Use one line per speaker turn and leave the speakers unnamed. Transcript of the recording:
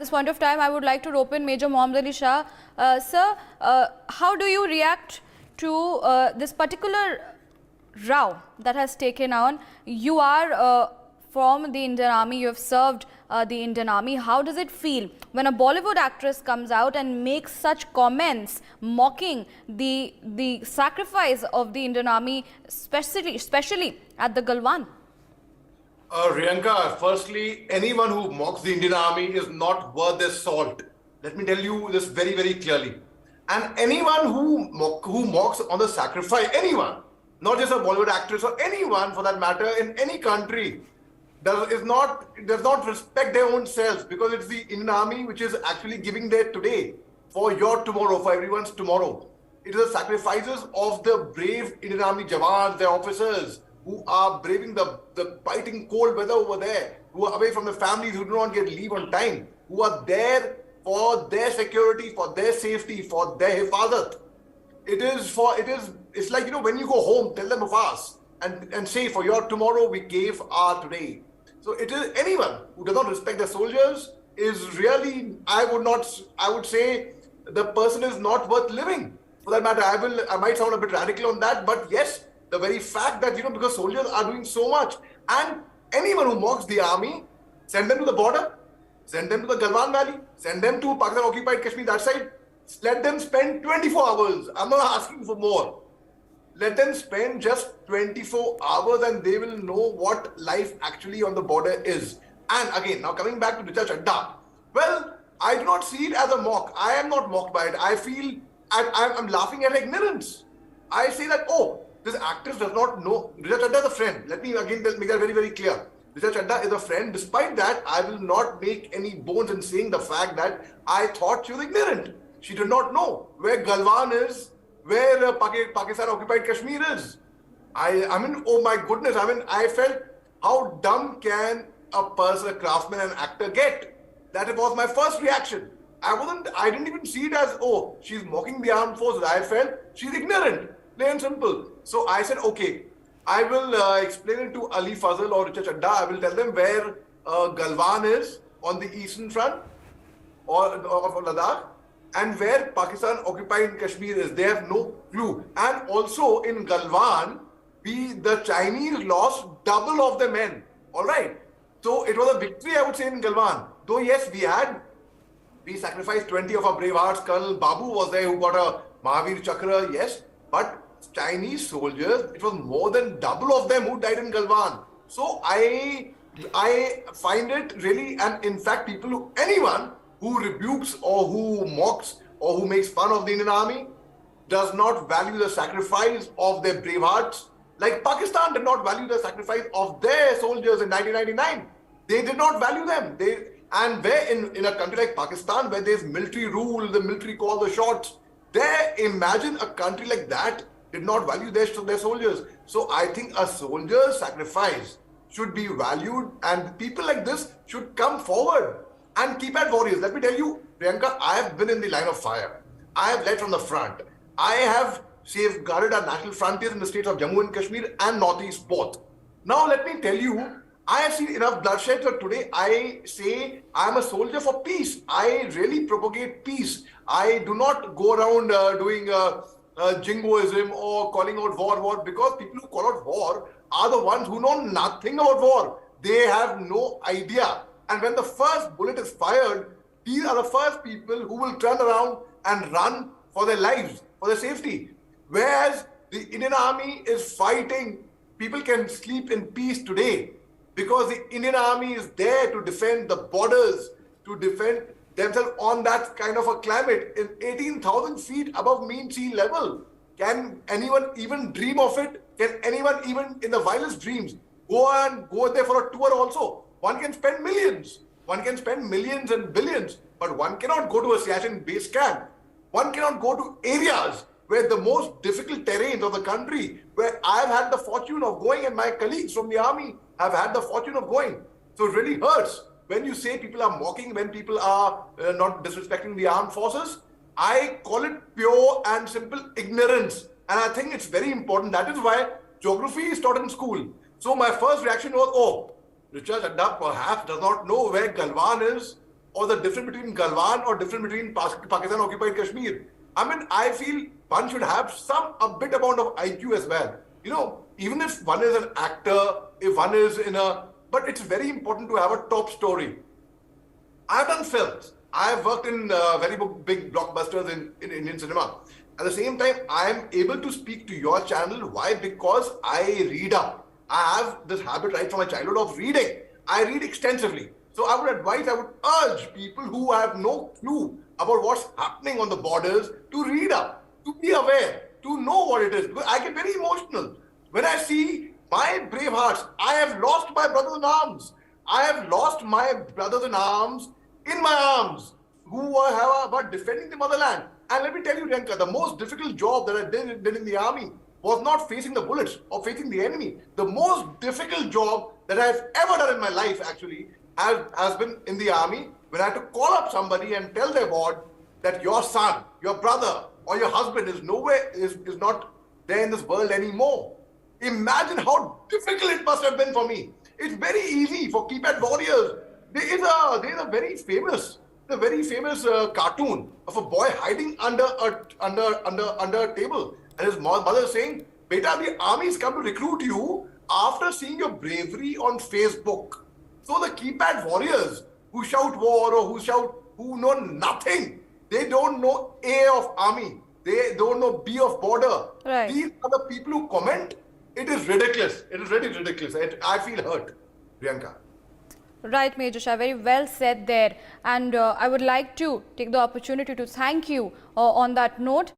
This point of time, I would like to rope in Major Mohammed Ali Shah. Sir, how do you react to this particular row that has taken on? You are from the Indian Army, you have served the Indian Army. How does it feel when a Bollywood actress comes out and makes such comments mocking the sacrifice of the Indian Army, especially at the Galwan?
Riyanka, firstly, anyone who mocks the Indian Army is not worth their salt. Let me tell you this very, very clearly. And anyone who mocks on the sacrifice, anyone, not just a Bollywood actress or anyone for that matter in any country, does not respect their own selves, because it's the Indian Army which is actually giving their today for your tomorrow, for everyone's tomorrow. It is the sacrifices of the brave Indian Army Jawans, their officers, who are braving the biting cold weather over there, who are away from the families, who do not get leave on time, who are there for their security, for their safety, for their hifazat. It's like, when you go home, tell them of us and say, for your tomorrow, we gave our today. So it is anyone who does not respect their soldiers is really, I would say the person is not worth living. For that matter, I might sound a bit radical on that, but yes, the very fact that, because soldiers are doing so much, and anyone who mocks the army, send them to the border, send them to the Galwan Valley, send them to Pakistan occupied Kashmir, that side, let them spend 24 hours. I'm not asking for more. Let them spend just 24 hours and they will know what life actually on the border is. And again, now coming back to Richa Chadha, well, I do not see it as a mock. I am not mocked by it. I feel I'm laughing at ignorance. I say that, this actress does not know. Richa Chadha is a friend. Let me again make that very, very clear. Richa Chadha is a friend. Despite that, I will not make any bones in saying the fact that I thought she was ignorant. She did not know where Galwan is, where Pakistan occupied Kashmir is. I mean, oh my goodness. I felt, how dumb can a person, a craftsman, an actor get? That was my first reaction. I didn't even see it as, she's mocking the armed forces. I felt she's ignorant. Plain and simple. So I said, okay, I will explain it to Ali Fazal or Richa Chadha. I will tell them where Galwan is on the eastern front of Ladakh, and where Pakistan occupied Kashmir is. They have no clue. And also in Galwan, the Chinese lost double of their men. All right. So it was a victory, I would say, in Galwan. Though yes, we sacrificed 20 of our brave hearts. Colonel Babu was there who got a Mahavir Chakra, yes. But Chinese soldiers, it was more than double of them who died in Galwan. So I find it really, and in fact, anyone who rebukes or who mocks or who makes fun of the Indian Army does not value the sacrifice of their brave hearts. Like Pakistan did not value the sacrifice of their soldiers in 1999. They did not value them. And where in a country like Pakistan, where there's military rule, the military call the shots, imagine a country like that did not value their soldiers. So I think a soldier's sacrifice should be valued, and people like this should come forward and keep at warriors. Let me tell you, Priyanka, I have been in the line of fire. I have led from the front. I have safeguarded our national frontiers in the states of Jammu and Kashmir and Northeast both. Now let me tell you, I have seen enough bloodshed. So today I say I am a soldier for peace. I really propagate peace. I do not go around doing jingoism or calling out war, because people who call out war are the ones who know nothing about war. They have no idea. And when the first bullet is fired, these are the first people who will turn around and run for their lives, for their safety. Whereas the Indian Army is fighting, people can sleep in peace today because the Indian Army is there to defend the borders, to defend themselves on that kind of a climate in 18,000 feet above mean sea level. Can anyone even dream of it? Can anyone even in the wildest dreams go there for a tour also? One can spend millions. One can spend millions and billions, but one cannot go to a Siachen base camp. One cannot go to areas where the most difficult terrains of the country, where I've had the fortune of going and my colleagues from the army have had the fortune of going. So it really hurts when you say people are mocking, when people are not disrespecting the armed forces. I call it pure and simple ignorance. And I think it's very important. That is why geography is taught in school. So my first reaction was, Richa Chadha perhaps does not know where Galwan is, or the difference between Galwan or difference between Pakistan occupied Kashmir. I mean, I feel one should have a bit amount of IQ as well. You know, even if one is an actor, if one is but it's very important to have a top story. I've done films. I've worked in very big blockbusters in Indian cinema. At the same time, I am able to speak to your channel. Why? Because I read up. I have this habit right from my childhood of reading. I read extensively. So I would urge people who have no clue about what's happening on the borders to read up, to be aware, to know what it is. Because I get very emotional when I see my brave hearts. I have lost my brothers in arms. I have lost my brothers in arms in my arms who are about defending the motherland. And let me tell you, Rianka, the most difficult job that I did in the army was not facing the bullets or facing the enemy. The most difficult job that I've ever done in my life actually has been in the army, when I had to call up somebody and tell their ward that your son, your brother, or your husband is not there in this world anymore. Imagine how difficult it must have been for me. It's very easy for keypad warriors. There is a very famous cartoon of a boy hiding under a table, and his mother saying, "Beta, the army's come to recruit you after seeing your bravery on Facebook." So the keypad warriors who shout war or who know nothing, they don't know A of army, they don't know B of border.
Right.
These are the people who comment. It is ridiculous. It is really ridiculous. I feel hurt, Priyanka.
Right, Major Shah, very well said there. And I would like to take the opportunity to thank you on that note.